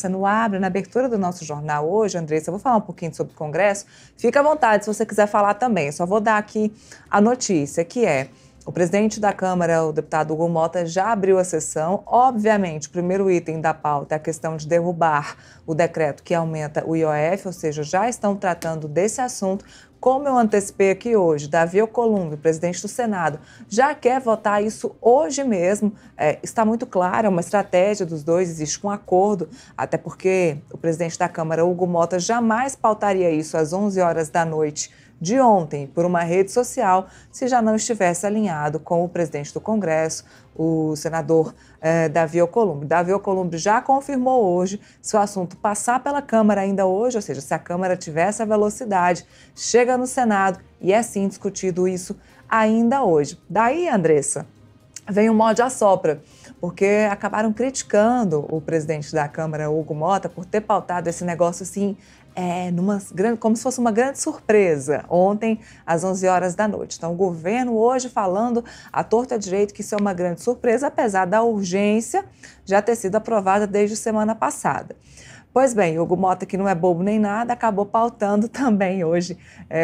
No Abre, na abertura do nosso jornal hoje, Andressa, eu vou falar um pouquinho sobre o Congresso. Fica à vontade se você quiser falar também. Só vou dar aqui a notícia, que é: o presidente da Câmara, o deputado Hugo Mota, já abriu a sessão. Obviamente, o primeiro item da pauta é a questão de derrubar o decreto que aumenta o IOF, ou seja, já estão tratando desse assunto. Como eu antecipei aqui hoje, Davi Alcolumbre, presidente do Senado, já quer votar isso hoje mesmo. Está muito claro, é uma estratégia dos dois, existe um acordo, até porque o presidente da Câmara, Hugo Mota, jamais pautaria isso às 11 horas da noite de ontem por uma rede social se já não estivesse alinhado com o presidente do Congresso, o senador Davi Alcolumbre. Davi Alcolumbre já confirmou hoje, se o assunto passar pela Câmara ainda hoje, ou seja, se a Câmara tiver essa velocidade, chega no Senado e é sim discutido isso ainda hoje. Daí, Andressa, vem o morde-a-sopra, porque acabaram criticando o presidente da Câmara, Hugo Mota, por ter pautado esse negócio assim, como se fosse uma grande surpresa, ontem às 11 horas da noite. Então, o governo hoje falando à torta direito que isso é uma grande surpresa, apesar da urgência já ter sido aprovada desde semana passada. Pois bem, Hugo Mota, que não é bobo nem nada, acabou pautando também hoje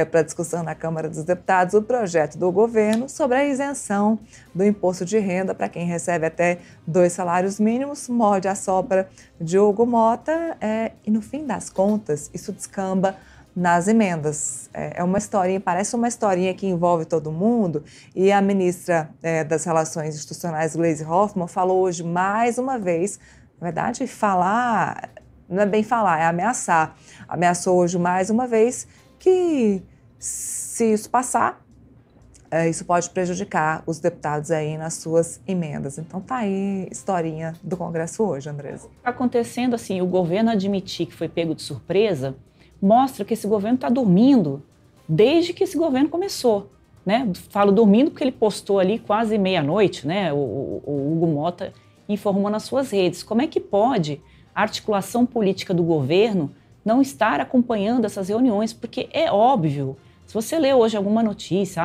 para discussão na Câmara dos Deputados o projeto do governo sobre a isenção do imposto de renda para quem recebe até 2 salários mínimos, morde-a-sopra de Hugo Mota, e no fim das contas isso descamba nas emendas. É uma historinha, parece uma historinha que envolve todo mundo, e a ministra das Relações Institucionais, Gleisi Hoffmann, falou hoje mais uma vez, na verdade, falar... Não é bem falar, é ameaçar. Ameaçou hoje mais uma vez que, se isso passar, isso pode prejudicar os deputados aí nas suas emendas. Então tá aí a historinha do Congresso hoje, Andressa. Está acontecendo assim, o governo admitir que foi pego de surpresa, mostra que esse governo está dormindo desde que esse governo começou, né? Falo dormindo porque ele postou ali quase meia-noite, né? O Hugo Mota informou nas suas redes. Como é que pode a articulação política do governo não estar acompanhando essas reuniões? Porque é óbvio, se você lê hoje alguma notícia,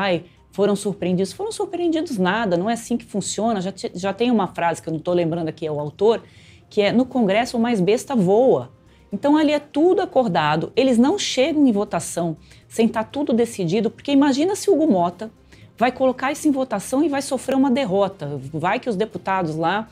foram surpreendidos nada, não é assim que funciona. Já tem uma frase que eu não estou lembrando aqui, é o autor, que é: no Congresso o mais besta voa. Então ali é tudo acordado, eles não chegam em votação sem estar tudo decidido, porque imagina se o Hugo Mota vai colocar isso em votação e vai sofrer uma derrota. Vai que os deputados lá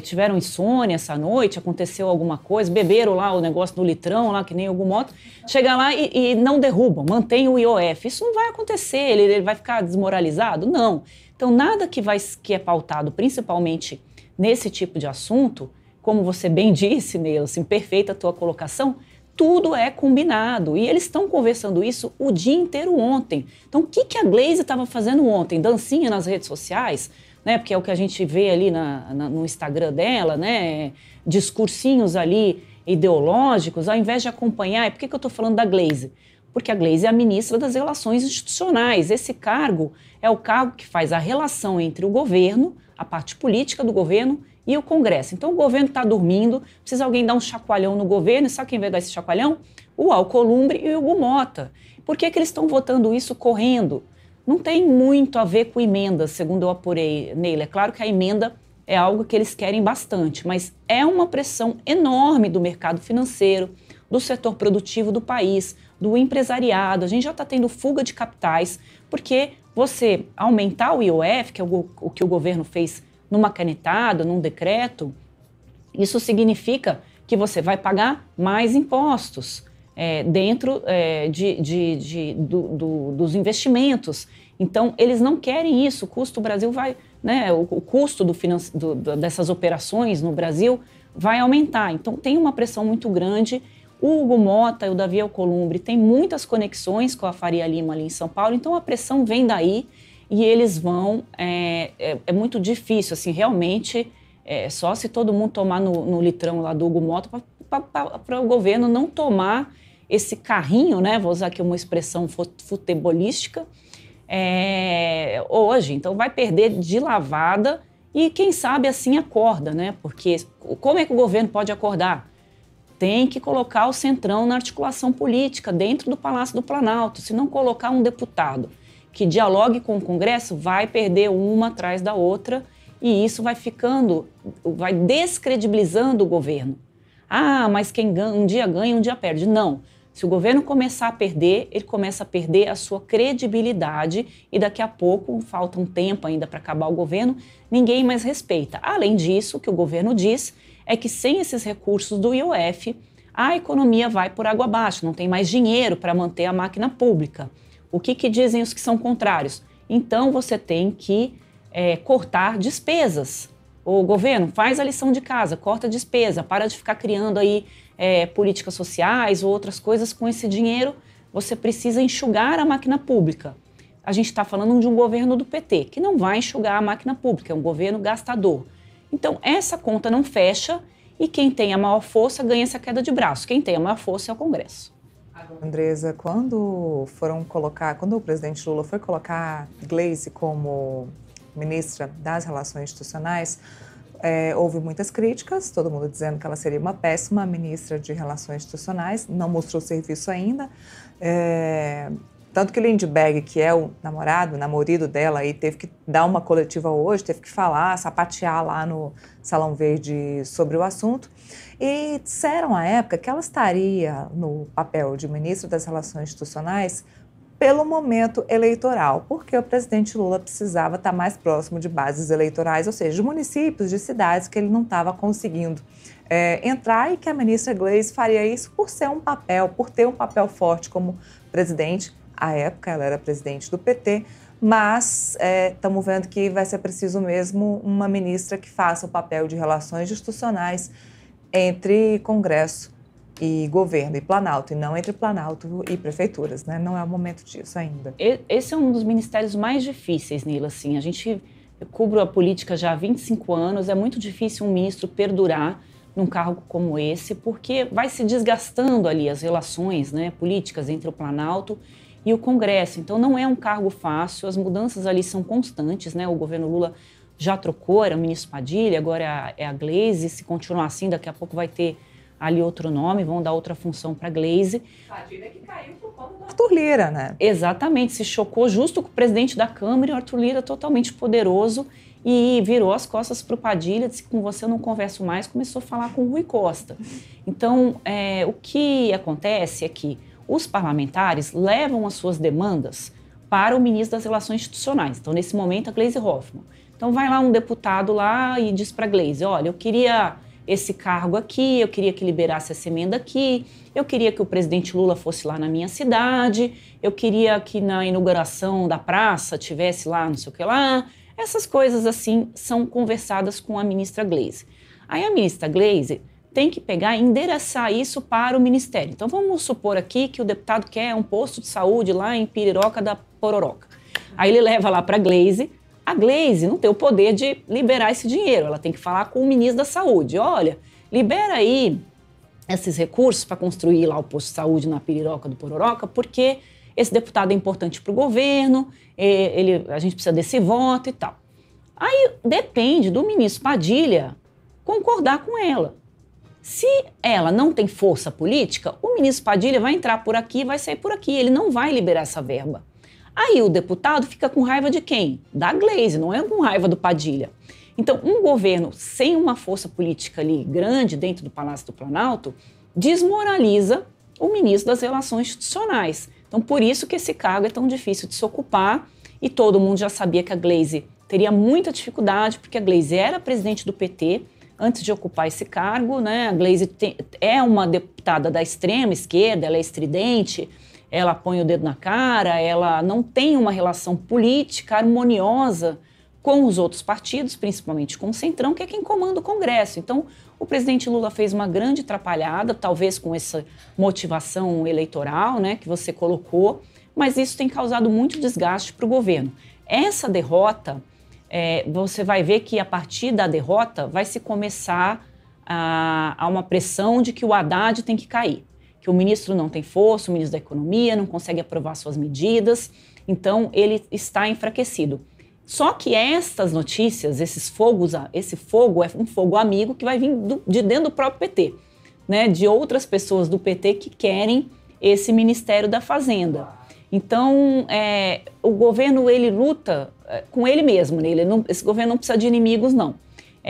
tiveram insônia essa noite, aconteceu alguma coisa, beberam lá o negócio do litrão, lá que nem o Hugo Mota, chega lá e não derrubam, mantém o IOF. Isso não vai acontecer, ele vai ficar desmoralizado? Não. Então nada que é pautado, principalmente nesse tipo de assunto, como você bem disse, Neila, assim, perfeita a tua colocação, tudo é combinado. E eles estão conversando isso o dia inteiro ontem. Então, o que a Gleisi estava fazendo ontem? Dancinha nas redes sociais, né? Porque é o que a gente vê ali no Instagram dela, né? Discursinhos ali ideológicos, ao invés de acompanhar. E por que eu estou falando da Gleisi? Porque a Gleisi é a ministra das Relações Institucionais. Esse cargo é o cargo que faz a relação entre o governo, a parte política do governo, e o Congresso. Então o governo está dormindo, precisa alguém dar um chacoalhão no governo, e sabe quem vai dar esse chacoalhão? O Alcolumbre e o Hugo Mota. Por que eles estão votando isso correndo? Não tem muito a ver com emendas, segundo eu apurei, Neila. É claro que a emenda é algo que eles querem bastante, mas é uma pressão enorme do mercado financeiro, do setor produtivo do país, do empresariado. A gente já está tendo fuga de capitais, porque você aumentar o IOF, que é o que o governo fez numa canetada, num decreto, isso significa que você vai pagar mais impostos dentro dos investimentos. Então, eles não querem isso. O custo do Brasil vai, né, o custo dessas operações no Brasil vai aumentar. Então, tem uma pressão muito grande. O Hugo Mota e o Davi Alcolumbre têm muitas conexões com a Faria Lima ali em São Paulo, então a pressão vem daí. E eles vão, é muito difícil, assim, realmente, só se todo mundo tomar no litrão lá do Hugo Mota para o governo não tomar esse carrinho, né, vou usar aqui uma expressão futebolística, hoje. Então vai perder de lavada e quem sabe assim acorda, né, porque como é que o governo pode acordar? Tem que colocar o centrão na articulação política dentro do Palácio do Planalto. Se não colocar um deputado que dialogue com o Congresso, vai perder uma atrás da outra e isso vai descredibilizando o governo. Ah, mas quem ganha, um dia ganha, um dia perde. Não. Se o governo começar a perder, ele começa a perder a sua credibilidade e daqui a pouco, falta um tempo ainda para acabar o governo, ninguém mais respeita. Além disso, o que o governo diz é que sem esses recursos do IOF, a economia vai por água abaixo, não tem mais dinheiro para manter a máquina pública. O que dizem os que são contrários? Então você tem que cortar despesas. O governo faz a lição de casa, corta a despesa, para de ficar criando aí políticas sociais ou outras coisas com esse dinheiro. Você precisa enxugar a máquina pública. A gente está falando de um governo do PT, que não vai enxugar a máquina pública, é um governo gastador. Então, essa conta não fecha e quem tem a maior força ganha essa queda de braço. Quem tem a maior força é o Congresso. Andresa, quando o presidente Lula foi colocar Gleisi como ministra das Relações Institucionais, houve muitas críticas, todo mundo dizendo que ela seria uma péssima ministra de Relações Institucionais, não mostrou serviço ainda. Tanto que Lindbergh, que é o namorado dela, aí teve que dar uma coletiva hoje, teve que falar, sapatear lá no Salão Verde sobre o assunto. E disseram à época que ela estaria no papel de ministra das Relações Institucionais pelo momento eleitoral, porque o presidente Lula precisava estar mais próximo de bases eleitorais, ou seja, de municípios, de cidades que ele não estava conseguindo entrar, e que a ministra Gleisi faria isso por ter um papel forte como presidente. À época, ela era presidente do PT, mas estamos vendo que vai ser preciso mesmo uma ministra que faça o papel de relações institucionais entre Congresso e governo e Planalto, e não entre Planalto e prefeituras, né? Não é o momento disso ainda. Esse é um dos ministérios mais difíceis, Nila, assim. Eu cubro a política já há 25 anos, é muito difícil um ministro perdurar num cargo como esse, porque vai se desgastando ali as relações, né, políticas entre o Planalto e o Congresso. Então não é um cargo fácil, as mudanças ali são constantes, né? O governo Lula já trocou, era o ministro Padilha, agora é a Gleisi. Se continuar assim, daqui a pouco vai ter ali outro nome, vão dar outra função para a Gleisi. Padilha que caiu por conta do Arthur Lira, né? Exatamente, se chocou justo com o presidente da Câmara, e o Arthur Lira totalmente poderoso, e virou as costas para o Padilha, disse que com você eu não converso mais, começou a falar com o Rui Costa. Então, o que acontece é que os parlamentares levam as suas demandas para o ministro das Relações Institucionais. Então, nesse momento, a Gleisi Hoffmann. Então, vai lá um deputado lá e diz para a Gleisi, olha, eu queria esse cargo aqui, eu queria que liberasse essa emenda aqui, eu queria que o presidente Lula fosse lá na minha cidade, eu queria que na inauguração da praça tivesse lá não sei o que lá. Essas coisas assim são conversadas com a ministra Gleisi. Aí a ministra Gleisi tem que pegar e endereçar isso para o ministério. Então vamos supor aqui que o deputado quer um posto de saúde lá em Piriroca da Pororoca. Aí ele leva lá para a Gleisi. A Gleisi não tem o poder de liberar esse dinheiro, ela tem que falar com o ministro da Saúde. Olha, libera aí esses recursos para construir lá o posto de saúde na Piriroca do Pororoca, porque esse deputado é importante para o governo, a gente precisa desse voto e tal. Aí depende do ministro Padilha concordar com ela. Se ela não tem força política, o ministro Padilha vai entrar por aqui e vai sair por aqui, ele não vai liberar essa verba. Aí o deputado fica com raiva de quem? Da Gleisi, não é com raiva do Padilha. Então, um governo sem uma força política ali grande dentro do Palácio do Planalto desmoraliza o ministro das Relações Institucionais. Então, por isso que esse cargo é tão difícil de se ocupar, e todo mundo já sabia que a Gleisi teria muita dificuldade, porque a Gleisi era presidente do PT antes de ocupar esse cargo, né? A Gleisi é uma deputada da extrema esquerda, ela é estridente, ela põe o dedo na cara, ela não tem uma relação política harmoniosa com os outros partidos, principalmente com o Centrão, que é quem comanda o Congresso. Então, o presidente Lula fez uma grande atrapalhada, talvez com essa motivação eleitoral, né, que você colocou, mas isso tem causado muito desgaste para o governo. Essa derrota, você vai ver que a partir da derrota vai se começar a uma pressão de que o Haddad tem que cair, que o ministro não tem força, o ministro da Economia não consegue aprovar suas medidas, então ele está enfraquecido. Só que estas notícias, esse fogo é um fogo amigo que vai vir de dentro do próprio PT, né, de outras pessoas do PT que querem esse Ministério da Fazenda. Então, o governo, ele luta com ele mesmo, né? Esse governo não precisa de inimigos, não.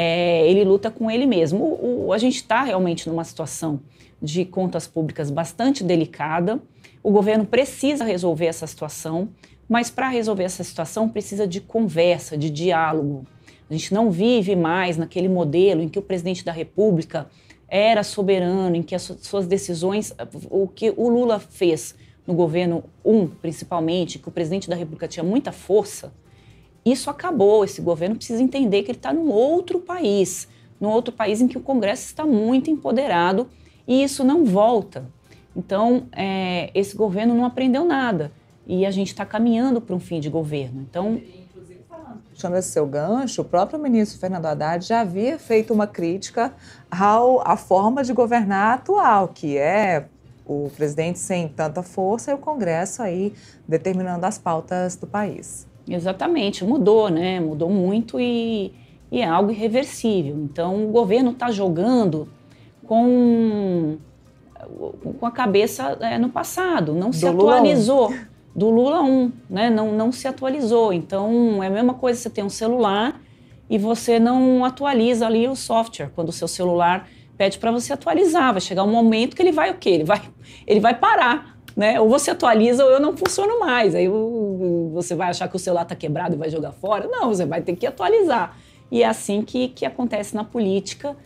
ele luta com ele mesmo. A gente está realmente numa situação de contas públicas bastante delicada. O governo precisa resolver essa situação, mas para resolver essa situação precisa de conversa, de diálogo. A gente não vive mais naquele modelo em que o presidente da República era soberano, em que as suas decisões, o que o Lula fez no governo principalmente, que o presidente da República tinha muita força, isso acabou. Esse governo precisa entender que ele está num outro país em que o Congresso está muito empoderado e isso não volta. Então, esse governo não aprendeu nada e a gente está caminhando para um fim de governo. Então, puxando esse seu gancho, o próprio ministro Fernando Haddad já havia feito uma crítica à forma de governar atual, que é o presidente sem tanta força e o Congresso aí determinando as pautas do país. Exatamente, mudou, né? Mudou muito e é algo irreversível. Então, o governo está jogando com a cabeça no passado, não se atualizou. Do Lula 1, né? Não se atualizou. Então, é a mesma coisa, você tem um celular e você não atualiza ali o software. Quando o seu celular pede para você atualizar, vai chegar um momento que ele vai o quê? Ele vai parar, né? Ou você atualiza ou eu não funciono mais. Aí você vai achar que o celular está quebrado e vai jogar fora? Não, você vai ter que atualizar. E é assim que acontece na política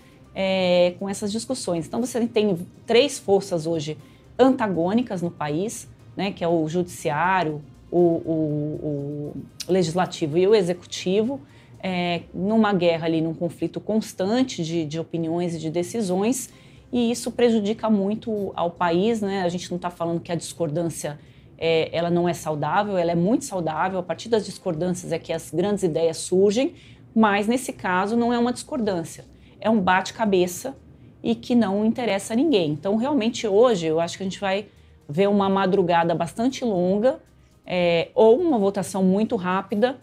com essas discussões. Então, você tem 3 forças hoje antagônicas no país, né, que é o judiciário, o legislativo e o executivo, numa guerra ali, num conflito constante de opiniões e de decisões, e isso prejudica muito ao país, né? A gente não está falando que a discordância ela não é saudável, ela é muito saudável. A partir das discordâncias é que as grandes ideias surgem, mas nesse caso não é uma discordância, é um bate-cabeça e que não interessa a ninguém. Então, realmente, hoje, eu acho que a gente vai ver uma madrugada bastante longa, ou uma votação muito rápida,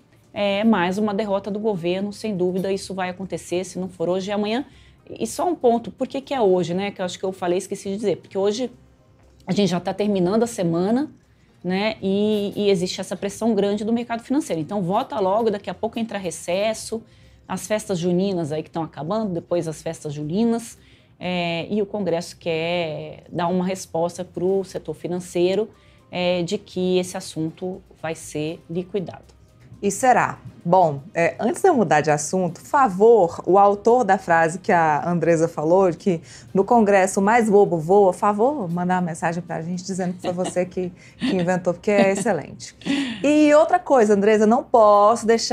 mais uma derrota do governo, sem dúvida isso vai acontecer, se não for hoje, é amanhã. E só um ponto, por que é hoje, né? Que eu acho que eu falei, esqueci de dizer, porque hoje a gente já está terminando a semana, né? E existe essa pressão grande do mercado financeiro. Então, vota logo, daqui a pouco entra recesso, as festas juninas aí que estão acabando, depois as festas julinas, e o Congresso quer dar uma resposta para o setor financeiro de que esse assunto vai ser liquidado. E será? Bom, antes de eu mudar de assunto, favor, o autor da frase que a Andresa falou, de que no Congresso o mais bobo voa, favor, mandar uma mensagem para a gente dizendo que foi você que inventou, porque é excelente. E outra coisa, Andresa, não posso deixar